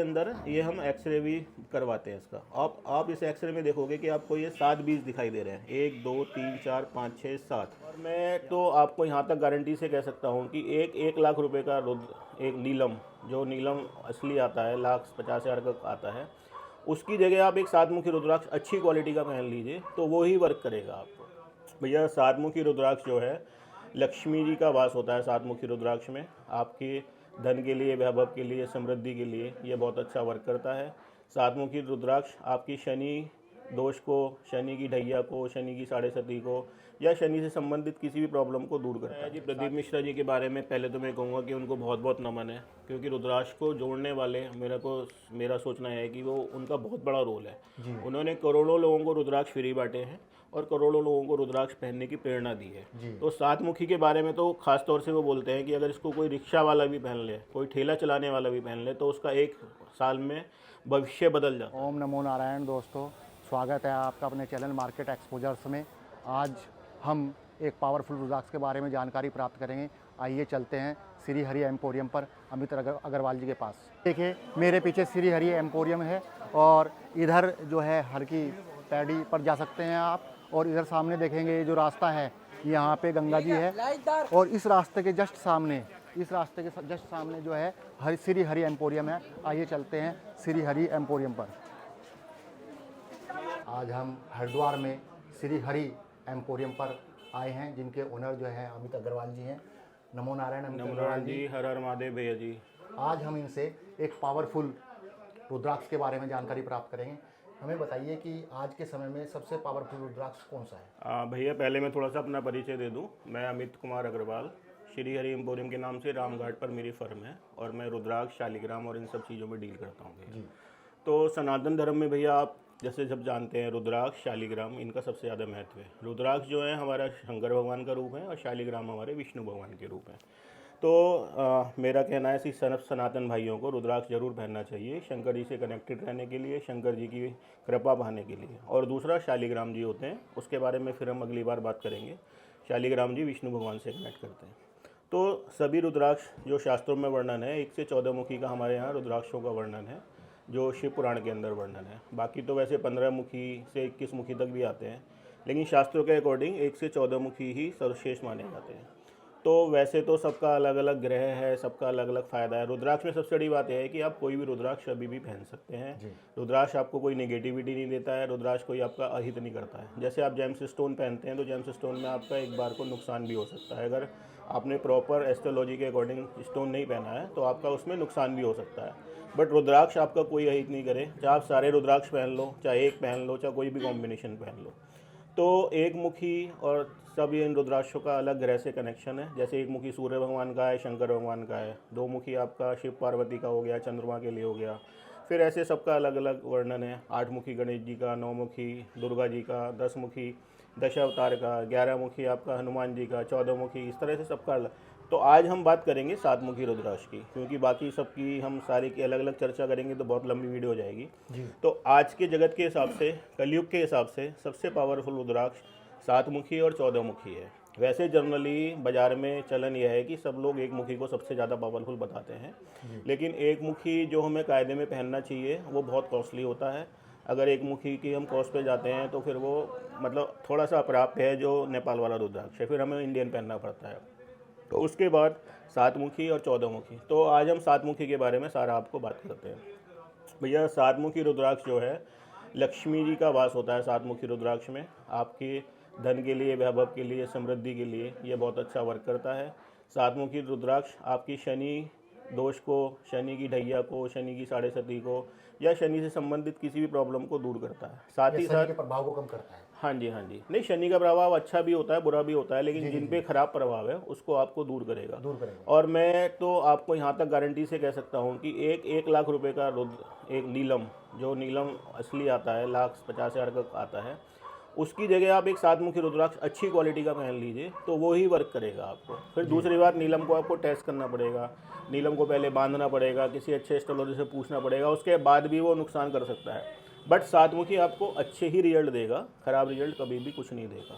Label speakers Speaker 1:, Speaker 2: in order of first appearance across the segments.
Speaker 1: अंदर ये हम एक्सरे भी करवाते हैं इसका। आप इस एक्सरे में देखोगे कि आपको ये 7 बीज दिखाई दे रहे हैं, 1 2 3 4 5 6 7। और मैं तो आपको यहाँ तक गारंटी से कह सकता हूँ कि एक लाख रुपए का रुद्र, एक नीलम, जो नीलम असली आता है 1,50,000 का आता है, उसकी जगह आप एक सातमुखी रुद्राक्ष अच्छी क्वालिटी का पहन लीजिए तो वो ही वर्क करेगा आपको। भैया सातमुखी रुद्राक्ष जो है, लक्ष्मी जी का वास होता है सातमुखी रुद्राक्ष में। आपके धन के लिए, वैभव के लिए, समृद्धि के लिए ये बहुत अच्छा वर्क करता है। सातमुखी रुद्राक्ष आपकी शनि दोष को, शनि की ढैया को, शनि की साढ़े सती को या शनि से संबंधित किसी भी प्रॉब्लम को दूर करता है। जी प्रदीप मिश्रा जी के बारे में पहले तो मैं कहूँगा कि उनको बहुत बहुत नमन है, क्योंकि रुद्राक्ष को जोड़ने वाले मेरा सोचना है कि वो उनका बहुत बड़ा रोल है। उन्होंने करोड़ों लोगों को रुद्राक्ष फ्री बांटे हैं और करोड़ों लोगों को रुद्राक्ष पहनने की प्रेरणा दी है। तो सातमुखी के बारे में तो खास तौर से वो बोलते हैं कि अगर इसको कोई रिक्शा वाला भी पहन ले, कोई ठेला चलाने वाला भी पहन ले, तो उसका 1 साल में भविष्य बदल जाता है।
Speaker 2: ओम नमो नारायण। दोस्तों, स्वागत है आपका अपने चैनल मार्केट एक्सपोजर्स में। आज हम एक पावरफुल रुद्राक्ष के बारे में जानकारी प्राप्त करेंगे। आइए चलते हैं श्री हरि एम्पोरियम पर, अमित अग्रवाल जी के पास। देखिए मेरे पीछे श्री हरि एम्पोरियम है और इधर जो है हर की पैड़ी पर जा सकते हैं आप। और इधर सामने देखेंगे जो रास्ता है, यहाँ पे गंगा जी है और इस रास्ते के जस्ट सामने जो है श्री हरि एम्पोरियम है। आइए चलते हैं श्री हरि एम्पोरियम पर। आज हम हरिद्वार में श्री हरि एम्पोरियम पर आए हैं, जिनके ओनर जो है अमित अग्रवाल जी हैं। नमो नारायण अमित अग्रवाल जी।
Speaker 1: हर हर महादेव भैया जी।
Speaker 2: आज हम इनसे एक पावरफुल रुद्राक्ष के बारे में जानकारी प्राप्त करेंगे। हमें बताइए कि आज के समय में सबसे पावरफुल रुद्राक्ष कौन सा है?
Speaker 1: भैया पहले मैं थोड़ा सा अपना परिचय दे दूं। मैं अमित कुमार अग्रवाल, श्री हरि एम्पोरियम के नाम से रामघाट पर मेरी फर्म है और मैं रुद्राक्ष, शालिग्राम और इन सब चीज़ों में डील करता हूँ भैया। तो सनातन धर्म में भैया आप जैसे जब जानते हैं, रुद्राक्ष, शालिग्राम, इनका सबसे ज़्यादा महत्व है। रुद्राक्ष जो है हमारा शंकर भगवान का रूप है और शालिग्राम हमारे विष्णु भगवान के रूप है। तो मेरा कहना है कि सनातन भाइयों को रुद्राक्ष जरूर पहनना चाहिए, शंकर जी से कनेक्टेड रहने के लिए, शंकर जी की कृपा पाने के लिए। और दूसरा शालिग्राम जी होते हैं, उसके बारे में फिर हम अगली बार बात करेंगे। शालिग्राम जी विष्णु भगवान से कनेक्ट करते हैं। तो सभी रुद्राक्ष जो शास्त्रों में वर्णन है, 1 से 14 मुखी का हमारे यहाँ रुद्राक्षों का वर्णन है, जो शिव पुराण के अंदर वर्णन है। बाकी तो वैसे 15 मुखी से 21 मुखी तक भी आते हैं, लेकिन शास्त्रों के अकॉर्डिंग 1 से 14 मुखी ही सर्वश्रेष्ठ माने जाते हैं। तो वैसे तो सबका अलग अलग ग्रह है, सबका अलग अलग फ़ायदा है। रुद्राक्ष में सबसे बड़ी बात यह है कि आप कोई भी रुद्राक्ष अभी भी पहन सकते हैं। रुद्राक्ष आपको कोई नेगेटिविटी नहीं देता है, रुद्राक्ष कोई आपका अहित नहीं करता है। जैसे आप जेम्स स्टोन पहनते हैं तो जेम्स स्टोन में आपका एक बार को नुकसान भी हो सकता है। अगर आपने प्रॉपर एस्ट्रोलॉजी के अकॉर्डिंग स्टोन नहीं पहना है तो आपका उसमें नुकसान भी हो सकता है। बट रुद्राक्ष आपका कोई अहित नहीं करे, चाहे आप सारे रुद्राक्ष पहन लो, चाहे एक पहन लो, चाहे कोई भी कॉम्बिनेशन पहन लो। तो एक मुखी और सब इन रुद्राक्षों का अलग ग्रह से कनेक्शन है। जैसे एक मुखी सूर्य भगवान का है, शंकर भगवान का है। 2 मुखी आपका शिव पार्वती का हो गया, चंद्रमा के लिए हो गया। फिर ऐसे सबका अलग अलग वर्णन है। 8 मुखी गणेश जी का, 9 मुखी दुर्गा जी का, 10 मुखी दशावतार का, 11 मुखी आपका हनुमान जी का, 14 मुखी, इस तरह से सबका अलग। तो आज हम बात करेंगे 7 मुखी रुद्राक्ष की, क्योंकि बाकी सबकी हम सारी की अलग अलग चर्चा करेंगे तो बहुत लंबी वीडियो हो जाएगी। तो आज के जगत के हिसाब से, कलयुग के हिसाब से सबसे पावरफुल रुद्राक्ष 7 मुखी और 14 मुखी है। वैसे जनरली बाज़ार में चलन यह है कि सब लोग एक मुखी को सबसे ज़्यादा पावरफुल बताते हैं, लेकिन एक मुखी जो हमें कायदे में पहनना चाहिए वो बहुत कॉस्टली होता है। अगर एक मुखी की हम कॉस्ट पे जाते हैं तो फिर वो मतलब थोड़ा सा अप्राप्य है, जो नेपाल वाला रुद्राक्ष है, फिर हमें इंडियन पहनना पड़ता है। तो उसके बाद 7 मुखी और 14 मुखी। तो आज हम 7 मुखी के बारे में सारा आपको बात करते हैं। भैया 7 मुखी रुद्राक्ष जो है, लक्ष्मी जी का वास होता है 7 मुखी रुद्राक्ष में। आपके धन के लिए, वैभव के लिए, समृद्धि के लिए ये बहुत अच्छा वर्क करता है। 7 मुखी रुद्राक्ष आपकी शनि दोष को, शनि की ढैया को, शनि की साढ़े सती को या शनि से संबंधित किसी भी प्रॉब्लम को दूर करता है। साथ ही साथ
Speaker 2: के प्रभाव को कम करता है।
Speaker 1: हाँ जी, हाँ जी। नहीं, शनि का प्रभाव अच्छा भी होता है, बुरा भी होता है, लेकिन जिन पे खराब प्रभाव है उसको आपको दूर करेगा। और मैं तो आपको यहाँ तक गारंटी से कह सकता हूँ कि एक लाख रुपए का रुद्र, एक नीलम, जो नीलम असली आता है 1,50,000 का आता है, उसकी जगह आप एक 7 मुखी रुद्राक्ष अच्छी क्वालिटी का पहन लीजिए तो वो ही वर्क करेगा आपको। फिर दूसरी बात, नीलम को आपको टेस्ट करना पड़ेगा, नीलम को पहले बांधना पड़ेगा, किसी अच्छे एस्ट्रोलॉजी से पूछना पड़ेगा, उसके बाद भी वो नुकसान कर सकता है। बट 7 मुखी आपको अच्छे ही रिजल्ट देगा, खराब रिजल्ट कभी भी कुछ नहीं देगा।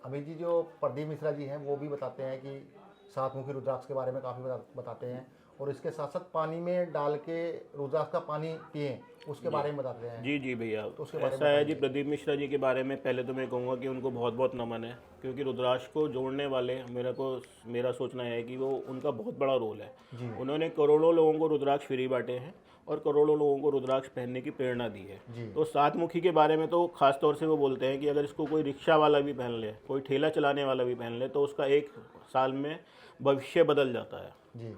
Speaker 2: अमित जी, जो प्रदीप मिश्रा जी हैं वो भी बताते हैं कि 7 मुखी रुद्राक्ष के बारे में काफ़ी बताते हैं और इसके साथ साथ पानी में डाल के रुद्राक्ष का पानी पिएं, उसके बारे में बताते हैं।
Speaker 1: जी जी भैया,
Speaker 2: तो उसके बारे में
Speaker 1: ऐसा है जी, प्रदीप मिश्रा जी के बारे में पहले तो मैं कहूँगा कि उनको बहुत बहुत नमन है, क्योंकि रुद्राक्ष को जोड़ने वाले मेरा सोचना है कि वो उनका बहुत बड़ा रोल है। उन्होंने करोड़ों लोगों को रुद्राक्ष फ्री बांटे हैं और करोड़ों लोगों को रुद्राक्ष पहनने की प्रेरणा दी है। तो सात मुखी के बारे में तो खास तौर से वो बोलते हैं कि अगर इसको कोई रिक्शा वाला भी पहन ले, कोई ठेला चलाने वाला भी पहन ले, तो उसका 1 साल में भविष्य बदल जाता है
Speaker 2: जी।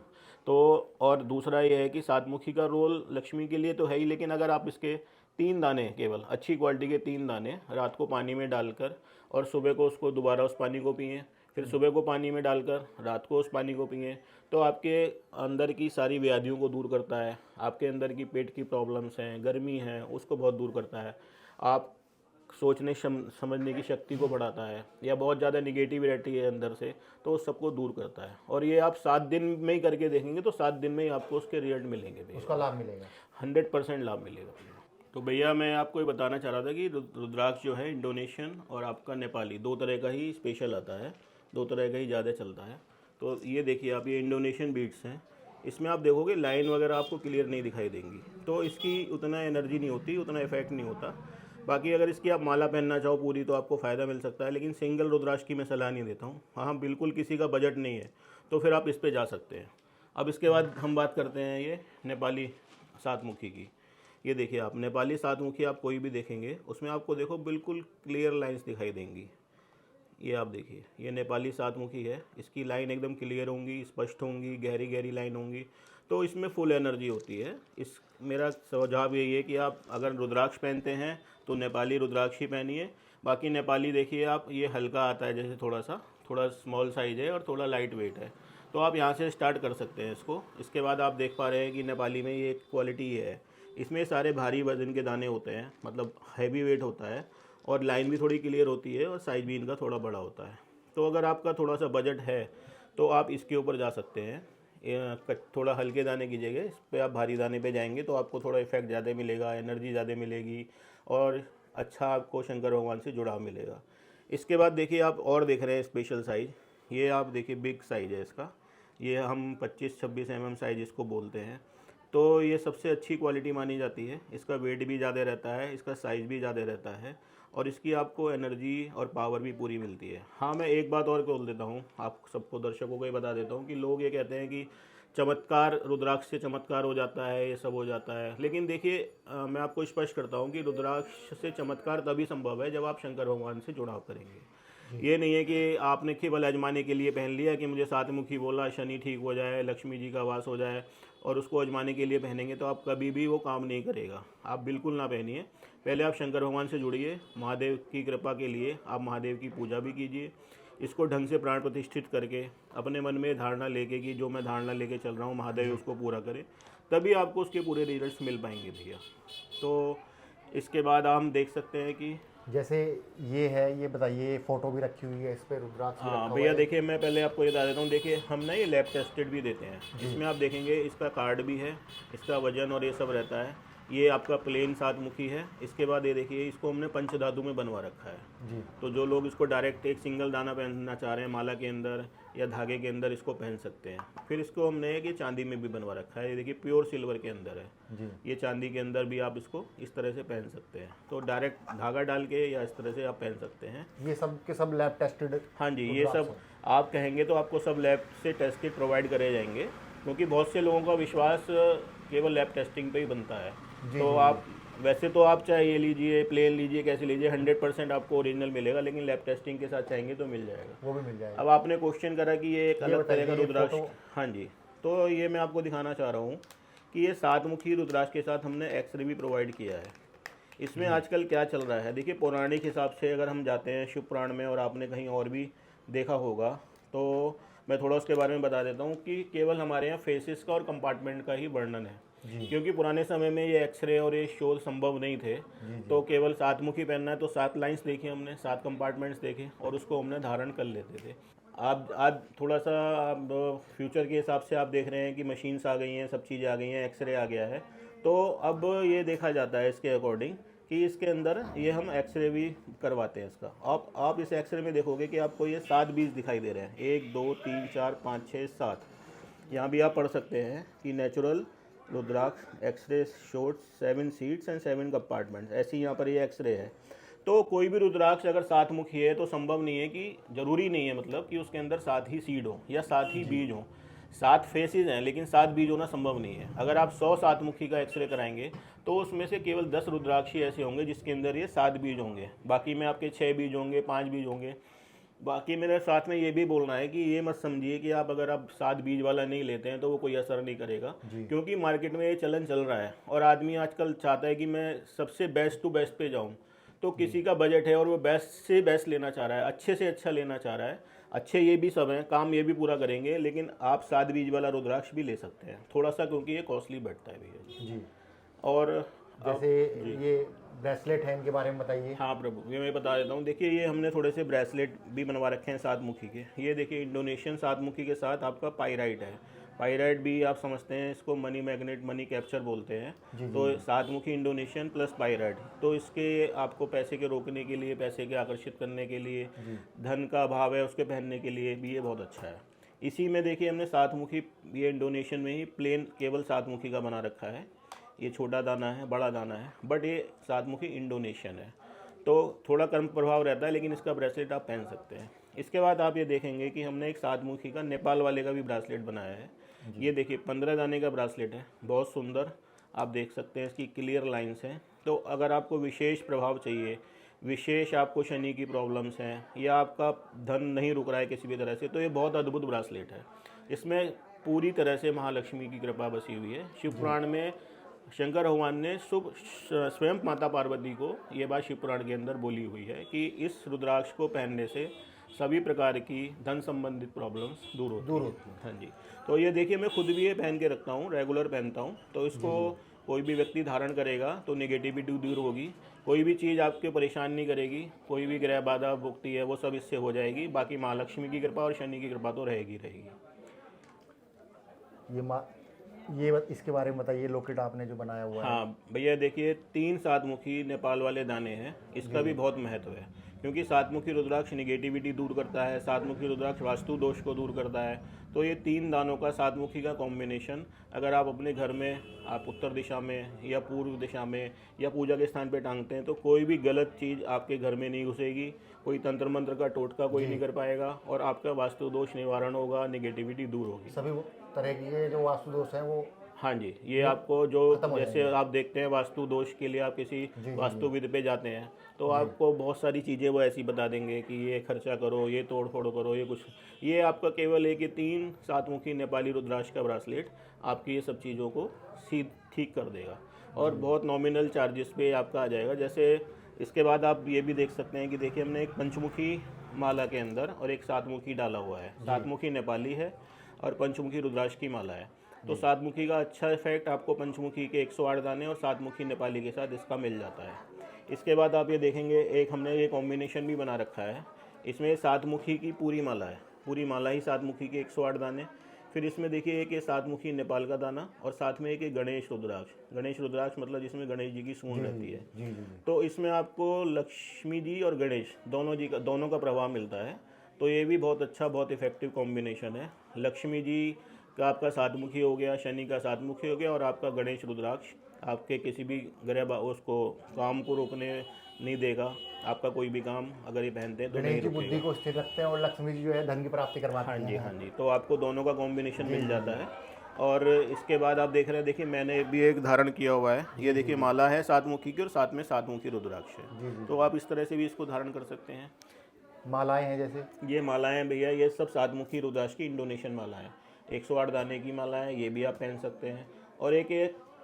Speaker 1: तो और दूसरा ये है कि सातमुखी का रोल लक्ष्मी के लिए तो है ही, लेकिन अगर आप इसके 3 दाने, केवल अच्छी क्वालिटी के 3 दाने रात को पानी में डालकर और सुबह को उसको दोबारा उस पानी को पिएं, फिर सुबह को पानी में डालकर रात को उस पानी को पिएं, तो आपके अंदर की सारी व्याधियों को दूर करता है। आपके अंदर की पेट की प्रॉब्लम्स हैं, गर्मी है, उसको बहुत दूर करता है। आप सोचने समझने की शक्ति को बढ़ाता है, या बहुत ज़्यादा निगेटिव रहती है अंदर से, तो उस सबको दूर करता है। और ये आप 7 दिन में ही करके देखेंगे तो 7 दिन में ही आपको उसके रिजल्ट मिलेंगे भैया,
Speaker 2: उसका लाभ मिलेगा,
Speaker 1: 100% लाभ मिलेगा। तो भैया मैं आपको ये बताना चाह रहा था कि रुद्राक्ष जो है इंडोनेशियन और आपका नेपाली 2 तरह का ही स्पेशल आता है, 2 तरह का ही ज़्यादा चलता है। तो ये देखिए आप, ये इंडोनेशियन बीट्स हैं, इसमें आप देखोगे लाइन वगैरह आपको क्लियर नहीं दिखाई देंगी, तो इसकी उतना एनर्जी नहीं होती, उतना इफेक्ट नहीं होता। बाकी अगर इसकी आप माला पहनना चाहो पूरी तो आपको फ़ायदा मिल सकता है, लेकिन सिंगल रुद्राक्ष की मैं सलाह नहीं देता हूँ। हाँ, बिल्कुल किसी का बजट नहीं है तो फिर आप इस पे जा सकते हैं। अब इसके बाद हम बात करते हैं ये नेपाली सातमुखी की। ये देखिए आप, नेपाली सातमुखी आप कोई भी देखेंगे उसमें आपको देखो बिल्कुल क्लियर लाइंस दिखाई देंगी। ये आप देखिए, ये नेपाली सातमुखी है, इसकी लाइन एकदम क्लियर होंगी, स्पष्ट होंगी, गहरी गहरी लाइन होंगी, तो इसमें फुल एनर्जी होती है। इस मेरा सुझाव यही है कि आप अगर रुद्राक्ष पहनते हैं तो नेपाली रुद्राक्ष ही पहनिए। बाकी नेपाली देखिए आप, ये हल्का आता है, जैसे थोड़ा स्मॉल साइज़ है और थोड़ा लाइट वेट है, तो आप यहाँ से स्टार्ट कर सकते हैं इसको। इसके बाद आप देख पा रहे हैं कि नेपाली में ये क्वालिटी ये है, इसमें सारे भारी वजन के दाने होते हैं, मतलब हैवी वेट होता है, और लाइन भी थोड़ी क्लियर होती है और साइज़ भी इनका थोड़ा बड़ा होता है। तो अगर आपका थोड़ा सा बजट है तो आप इसके ऊपर जा सकते हैं। थोड़ा हल्के दाने की जगह इस पर आप भारी दाने पे जाएंगे तो आपको थोड़ा इफेक्ट ज़्यादा मिलेगा, एनर्जी ज़्यादा मिलेगी और अच्छा आपको शंकर भगवान से जुड़ाव मिलेगा। इसके बाद देखिए आप और देख रहे हैं स्पेशल साइज़, ये आप देखिए बिग साइज़ है इसका, ये हम 25-26 mm साइज़ इसको बोलते हैं। तो ये सबसे अच्छी क्वालिटी मानी जाती है, इसका वेट भी ज़्यादा रहता है, इसका साइज़ भी ज़्यादा रहता है और इसकी आपको एनर्जी और पावर भी पूरी मिलती है। हाँ, मैं एक बात और बोल देता हूँ, आप सबको दर्शकों को ये बता देता हूँ कि लोग ये कहते हैं कि चमत्कार, रुद्राक्ष से चमत्कार हो जाता है, ये सब हो जाता है, लेकिन देखिए मैं आपको स्पष्ट करता हूँ कि रुद्राक्ष से चमत्कार तभी संभव है जब आप शंकर भगवान से जुड़ाव करेंगे। ये नहीं है कि आपने केवल अजमाने के लिए पहन लिया कि मुझे सातमुखी बोला, शनि ठीक हो जाए, लक्ष्मी जी का वास हो जाए, और उसको अजमाने के लिए पहनेंगे तो आप कभी भी वो काम नहीं करेगा। आप बिल्कुल ना पहनिए, पहले आप शंकर भगवान से जुड़िए, महादेव की कृपा के लिए आप महादेव की पूजा भी कीजिए, इसको ढंग से प्राण प्रतिष्ठित करके अपने मन में धारणा लेके कि जो मैं धारणा लेके चल रहा हूँ महादेव उसको पूरा करे, तभी आपको उसके पूरे रिजल्ट्स मिल पाएंगे भैया। तो इसके बाद हम देख सकते हैं कि
Speaker 2: जैसे ये है, ये बताइए, फ़ोटो भी रखी हुई है इस पर, रुद्राक्ष भी रखा
Speaker 1: हाँ
Speaker 2: हुआ
Speaker 1: भैया,
Speaker 2: है।
Speaker 1: देखिए मैं पहले आपको ये बता देता हूँ, देखिए हम ना ये लैब टेस्टेड भी देते हैं, इसमें आप देखेंगे इसका कार्ड भी है, इसका वजन और ये सब रहता है। ये आपका प्लेन सातमुखी है। इसके बाद ये देखिए, इसको हमने पंचधातु में बनवा रखा है
Speaker 2: जी।
Speaker 1: तो जो लोग इसको डायरेक्ट एक सिंगल दाना पहनना चाह रहे हैं माला के अंदर या धागे के अंदर, इसको पहन सकते हैं। फिर इसको हमने ये चांदी में भी बनवा रखा है, ये देखिए प्योर सिल्वर के अंदर है
Speaker 2: जी।
Speaker 1: ये चांदी के अंदर भी आप इसको इस तरह से पहन सकते हैं, तो डायरेक्ट धागा डाल के या इस तरह से आप पहन सकते हैं।
Speaker 2: ये सब के सब लैब टेस्टेड?
Speaker 1: हाँ जी, ये सब आप कहेंगे तो आपको सब लैब से टेस्टेड प्रोवाइड करे जाएंगे, क्योंकि बहुत से लोगों का विश्वास केवल लैब टेस्टिंग पे ही बनता है। तो आप वैसे तो आप चाहे ये लीजिए, प्लेन लीजिए, कैसे लीजिए, 100% आपको ओरिजिनल मिलेगा, लेकिन लैब टेस्टिंग के साथ चाहेंगे तो मिल जाएगा,
Speaker 2: वो भी मिल जाएगा।
Speaker 1: अब आपने क्वेश्चन करा कि ये एक अलग तरह का रुद्राक्ष, हाँ जी, तो ये मैं आपको दिखाना चाह रहा हूँ कि ये सातमुखी रुद्राक्ष के साथ हमने एक्सरे भी प्रोवाइड किया है। इसमें आजकल क्या चल रहा है, देखिए पौराणिक हिसाब से अगर हम जाते हैं शिव पुराण में, और आपने कहीं और भी देखा होगा, तो मैं थोड़ा उसके बारे में बता देता हूँ कि केवल हमारे यहाँ फेसेस का और कंपार्टमेंट का ही वर्णन है, क्योंकि पुराने समय में ये एक्सरे और ये शोध संभव नहीं थे। तो केवल सातमुखी पहनना है तो 7 लाइंस देखी हमने, 7 कंपार्टमेंट्स देखे और उसको हमने धारण कर लेते थे। आप आज थोड़ा सा आप फ्यूचर के हिसाब से आप देख रहे हैं कि मशीन्स आ गई हैं, सब चीज़ें आ गई हैं, एक्सरे आ गया है, तो अब ये देखा जाता है इसके अकॉर्डिंग कि इसके अंदर ये हम एक्सरे भी करवाते हैं इसका। आप इस एक्सरे में देखोगे कि आपको ये 7 बीज दिखाई दे रहे हैं, 1 2 3 4 5 6 7, यहाँ भी आप पढ़ सकते हैं कि natural rudraksha x-ray shots 7 seats and 7 compartments, ऐसी यहाँ पर ये एक्सरे है। तो कोई भी रुद्राक्ष अगर 7 मुखी है तो संभव नहीं है कि, जरूरी नहीं है मतलब कि उसके अंदर 7 ही सीड हो या 7 ही बीज हो। 7 फेसेस हैं लेकिन 7 बीज होना संभव नहीं है। अगर आप 100 7 मुखी का एक्सरे कराएंगे तो उसमें से केवल 10 रुद्राक्ष ही ऐसे होंगे जिसके अंदर ये 7 बीज होंगे, बाकी में आपके 6 बीज होंगे, 5 बीज होंगे। बाकी मेरे साथ में ये भी बोलना है कि ये मत समझिए कि अगर आप 7 बीज वाला नहीं लेते हैं तो वो कोई असर नहीं करेगा, क्योंकि मार्केट में ये चलन चल रहा है और आदमी आजकल चाहता है कि मैं सबसे बेस्ट टू बेस्ट पे जाऊँ। तो किसी का बजट है और वो बेस्ट से बेस्ट लेना चाह रहा है, अच्छे से अच्छा लेना चाह रहा है, अच्छे ये भी सब हैं, काम ये भी पूरा करेंगे, लेकिन आप 7 बीज वाला रुद्राक्ष भी ले सकते हैं थोड़ा सा, क्योंकि ये कॉस्टली बैठता है भैया
Speaker 2: जी।
Speaker 1: और
Speaker 2: जैसे ये ब्रेसलेट है, इनके बारे में बताइए।
Speaker 1: हाँ प्रभु, ये मैं बता देता हूँ। देखिए ये हमने थोड़े से ब्रेसलेट भी बनवा रखे हैं 7 मुखी के। ये देखिए इंडोनेशियन 7 मुखी के साथ आपका पायराइट है। पायराइट भी आप समझते हैं, इसको मनी मैग्नेट, मनी कैप्चर बोलते हैं। तो 7 मुखी इंडोनेशियन प्लस पायराइट, तो इसके आपको पैसे के रोकने के लिए, पैसे के आकर्षित करने के लिए, धन का अभाव है उसके पहनने के लिए भी ये बहुत अच्छा है। इसी में देखिए हमने 7 मुखी, ये इंडोनेशियन में ही प्लेन केवल 7 मुखी का बना रखा है। ये छोटा दाना है, बड़ा दाना है, बट ये 7 मुखी इंडोनेशियन है, तो थोड़ा कम प्रभाव रहता है, लेकिन इसका ब्रेसलेट आप पहन सकते हैं। इसके बाद आप ये देखेंगे कि हमने एक 7 मुखी का नेपाल वाले का भी ब्रेसलेट बनाया है। ये देखिए 15 दाने का ब्रेसलेट है, बहुत सुंदर, आप देख सकते हैं इसकी क्लियर लाइंस हैं। तो अगर आपको विशेष प्रभाव चाहिए, विशेष आपको शनि की प्रॉब्लम्स हैं या आपका धन नहीं रुक रहा है किसी भी तरह से, तो ये बहुत अद्भुत ब्रेसलेट है। इसमें पूरी तरह से महालक्ष्मी की कृपा बसी हुई है। शिव पुराण में शंकर भगवान ने स्वयं माता पार्वती को ये बात शिव पुराण के अंदर बोली हुई है कि इस रुद्राक्ष को पहनने से सभी प्रकार की धन संबंधित प्रॉब्लम्स दूर होती हैं। हाँ जी, तो ये देखिए मैं खुद भी ये पहन के रखता हूँ, रेगुलर पहनता हूँ। तो इसको कोई भी व्यक्ति धारण करेगा तो नेगेटिविटी दूर होगी, कोई भी चीज़ आपके परेशान नहीं करेगी, कोई भी ग्रह बाधा भुगती है वो सब इससे हो जाएगी। बाकी महालक्ष्मी की कृपा और शनि की कृपा तो रहेगी।
Speaker 2: ये इसके बारे में बताइए, लॉकेट आपने जो बनाया हुआ है।
Speaker 1: हाँ भैया देखिए 3 7 मुखी नेपाल वाले दाने हैं, इसका भी बहुत महत्व है, क्योंकि 7 मुखी रुद्राक्ष निगेटिविटी दूर करता है, 7 मुखी रुद्राक्ष वास्तु दोष को दूर करता है। तो ये 3 दानों का 7 मुखी का कॉम्बिनेशन अगर आप अपने घर में, आप उत्तर दिशा में या पूर्व दिशा में या पूजा के स्थान पे टांगते हैं तो कोई भी गलत चीज़ आपके घर में नहीं घुसेगी, कोई तंत्र मंत्र का टोटका कोई नहीं कर पाएगा और आपका वास्तु दोष निवारण होगा, निगेटिविटी दूर होगी।
Speaker 2: सभी तरह की जो वास्तु दोष हैं वो,
Speaker 1: हाँ जी, ये आपको जो जैसे आप देखते हैं वास्तु दोष के लिए आप किसी वास्तुविद पे जाते हैं तो आपको बहुत सारी चीज़ें वो ऐसी बता देंगे कि ये खर्चा करो, ये तोड़ फोड़ करो, ये कुछ, ये आपका केवल एक ये 3 7 मुखी नेपाली रुद्राक्ष का ब्रासलेट आपकी ये सब चीज़ों को ठीक कर देगा और बहुत नॉमिनल चार्जेस पे आपका आ जाएगा। जैसे इसके बाद आप ये भी देख सकते हैं कि देखिए हमने एक पंचमुखी माला के अंदर और एक 7 मुखी डाला हुआ है। 7 मुखी नेपाली है और पंचमुखी रुद्राक्ष की माला है। तो 7 मुखी का अच्छा इफेक्ट आपको पंचमुखी के 108 दाने और 7 मुखी नेपाली के साथ इसका मिल जाता है। इसके बाद आप ये देखेंगे एक हमने ये कॉम्बिनेशन भी बना रखा है, इसमें 7 मुखी की पूरी माला है, पूरी माला ही 7 मुखी के 108 दाने। फिर इसमें देखिए एक 7 मुखी नेपाल का दाना और साथ में एक गणेश रुद्राक्ष। गणेश रुद्राक्ष मतलब जिसमें गणेश जी की सूंड रहती है। तो इसमें आपको लक्ष्मी जी और गणेश दोनों का प्रभाव मिलता है। तो ये भी बहुत अच्छा, बहुत इफेक्टिव कॉम्बिनेशन है। लक्ष्मी जी का आपका 7 मुखी हो गया, शनि का 7 मुखी हो गया और आपका गणेश रुद्राक्ष आपके किसी भी ग्रह उसको काम को रोकने नहीं देगा। आपका कोई भी काम अगर ये पहनते हैं तो
Speaker 2: गणेश जी बुद्धि को स्थिर रखते हैं और लक्ष्मी जी जो है धन की प्राप्ति करवाते हैं।
Speaker 1: हाँ जी, हाँ जी, तो आपको दोनों का कॉम्बिनेशन मिल जाता है। और इसके बाद आप देख रहे हैं, देखिए मैंने भी एक धारण किया हुआ है, ये देखिए माला है 7 मुखी की और साथ में 7 मुखी रुद्राक्ष है। तो आप इस तरह से भी इसको धारण कर सकते हैं।
Speaker 2: मालाएं हैं जैसे
Speaker 1: ये मालाएं भैया, ये सब 7 मुखी रुद्राक्ष की इंडोनेशियन माला है, 108 दाने की माला है, ये भी आप पहन सकते हैं। और एक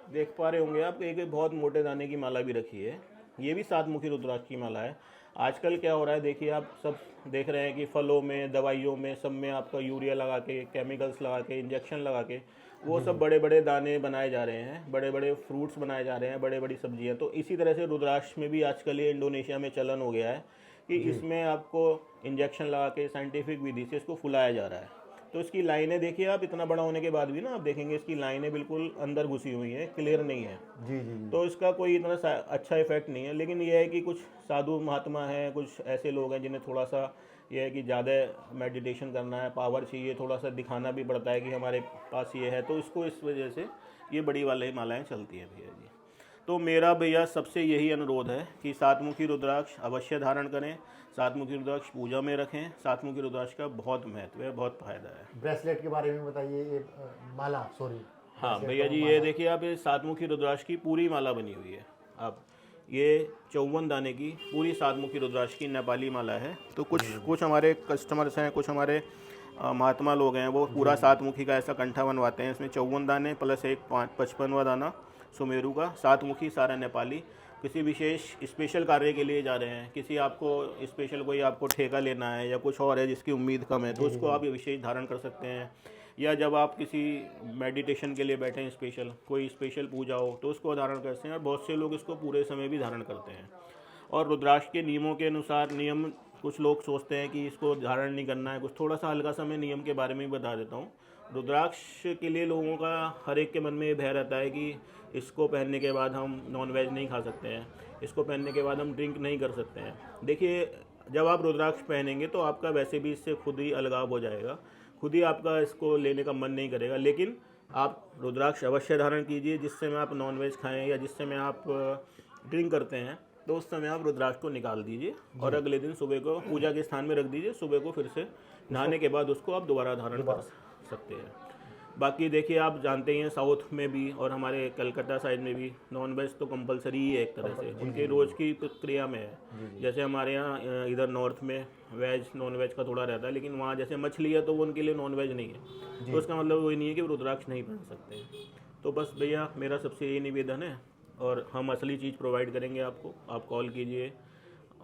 Speaker 1: देख पा रहे होंगे आप, एक बहुत मोटे दाने की माला भी रखी है, ये भी 7 मुखी रुद्राक्ष की माला है। आजकल क्या हो रहा है देखिए, आप सब देख रहे हैं कि फलों में, दवाइयों में, सब में आपका यूरिया लगा के, केमिकल्स लगा के, इंजेक्शन लगा के वो सब बड़े बड़े दाने बनाए जा रहे हैं, बड़े बड़े फ्रूट्स बनाए जा रहे हैं, बड़े बड़ी सब्जियां। तो इसी तरह से रुद्राक्ष में भी आजकल ये इंडोनेशिया में चलन हो गया है कि इसमें आपको इंजेक्शन लगा के साइंटिफिक विधि से इसको फुलाया जा रहा है। तो इसकी लाइनें देखिए आप, इतना बड़ा होने के बाद भी ना आप देखेंगे इसकी लाइनें बिल्कुल अंदर घुसी हुई हैं, क्लियर नहीं है।
Speaker 2: जी।
Speaker 1: तो इसका कोई इतना अच्छा इफेक्ट नहीं है, लेकिन यह है कि कुछ साधु महात्मा हैं, कुछ ऐसे लोग हैं जिन्हें थोड़ा सा ये है कि ज़्यादा मेडिटेशन करना है, पावर चाहिए, थोड़ा सा दिखाना भी पड़ता है कि हमारे पास ये है, तो इसको इस वजह से ये बड़ी वाली मालाएँ चलती हैं भैया जी। तो मेरा भैया सबसे यही अनुरोध है कि सातमुखी रुद्राक्ष अवश्य धारण करें, सातमुखी रुद्राक्ष पूजा में रखें। सातमुखी रुद्राक्ष का बहुत महत्व है, बहुत फ़ायदा है।
Speaker 2: ब्रेसलेट के बारे में बताइए, ये माला, सॉरी।
Speaker 1: हाँ भैया जी, ये देखिए आप, ये सातमुखी रुद्राक्ष की पूरी माला बनी हुई है। अब ये 54 दाने की पूरी सातमुखी रुद्राक्ष की नेपाली माला है। तो कुछ हमारे कस्टमर्स हैं, कुछ हमारे महात्मा लोग हैं, वो पूरा सातमुखी का ऐसा कंठा बनवाते हैं। इसमें 54 दाने प्लस एक 55वां दाना सुमेरु का, सातमुखी, सारा नेपाली। किसी विशेष स्पेशल कार्य के लिए जा रहे हैं, किसी आपको स्पेशल कोई आपको ठेका लेना है या कुछ और है जिसकी उम्मीद कम है, तो उसको आप ये विशेष धारण कर सकते हैं। या जब आप किसी मेडिटेशन के लिए बैठे हैं, स्पेशल कोई स्पेशल पूजा हो, तो उसको धारण करते हैं। और बहुत से लोग इसको पूरे समय भी धारण करते हैं। और रुद्राक्ष के नियमों के अनुसार, नियम कुछ लोग सोचते हैं कि इसको धारण नहीं करना है, कुछ थोड़ा सा हल्का सा मैं नियम के बारे में भी बता देता हूँ। रुद्राक्ष के लिए लोगों का हर एक के मन में ये भय रहता है कि इसको पहनने के बाद हम नॉनवेज नहीं खा सकते हैं, इसको पहनने के बाद हम ड्रिंक नहीं कर सकते हैं। देखिए, जब आप रुद्राक्ष पहनेंगे तो आपका वैसे भी इससे खुद ही अलगाव हो जाएगा, खुद ही आपका इसको लेने का मन नहीं करेगा। लेकिन आप रुद्राक्ष अवश्य धारण कीजिए। जिस समय आप नॉनवेज खाएं या जिस समय आप ड्रिंक करते हैं, तो उस समय आप रुद्राक्ष को निकाल दीजिए और अगले दिन सुबह को पूजा के स्थान में रख दीजिए। सुबह को फिर से नहाने के बाद उसको आप दोबारा धारण कर सकते हैं। बाकी देखिए, आप जानते ही हैं, साउथ में भी और हमारे कलकत्ता साइड में भी नॉनवेज तो कंपलसरी ही है एक तरह से, उनके रोज़ की प्रक्रिया में है। जैसे हमारे यहाँ इधर नॉर्थ में वेज नॉनवेज का थोड़ा रहता है, लेकिन वहाँ जैसे मछली है तो वो उनके लिए नॉनवेज नहीं है, तो उसका मतलब वही नहीं है कि रुद्राक्ष नहीं पहन सकते। तो बस भैया, मेरा सबसे यही निवेदन है, और हम असली चीज़ प्रोवाइड करेंगे आपको। आप कॉल कीजिए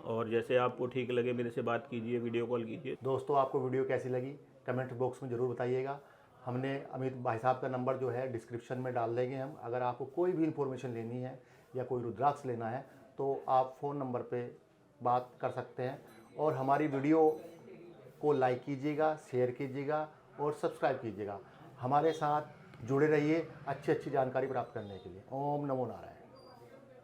Speaker 1: और जैसे आपको ठीक लगे मेरे से बात कीजिए, वीडियो कॉल कीजिए।
Speaker 2: दोस्तों, आपको वीडियो कैसी लगी कमेंट बॉक्स में ज़रूर बताइएगा। हमने अमित भाई साहब का नंबर जो है डिस्क्रिप्शन में डाल देंगे हम। अगर आपको कोई भी इन्फॉर्मेशन लेनी है या कोई रुद्राक्ष लेना है तो आप फ़ोन नंबर पे बात कर सकते हैं। और हमारी वीडियो को लाइक कीजिएगा, शेयर कीजिएगा और सब्सक्राइब कीजिएगा। हमारे साथ जुड़े रहिए अच्छी अच्छी जानकारी प्राप्त करने के लिए। ओम नमो नारायण।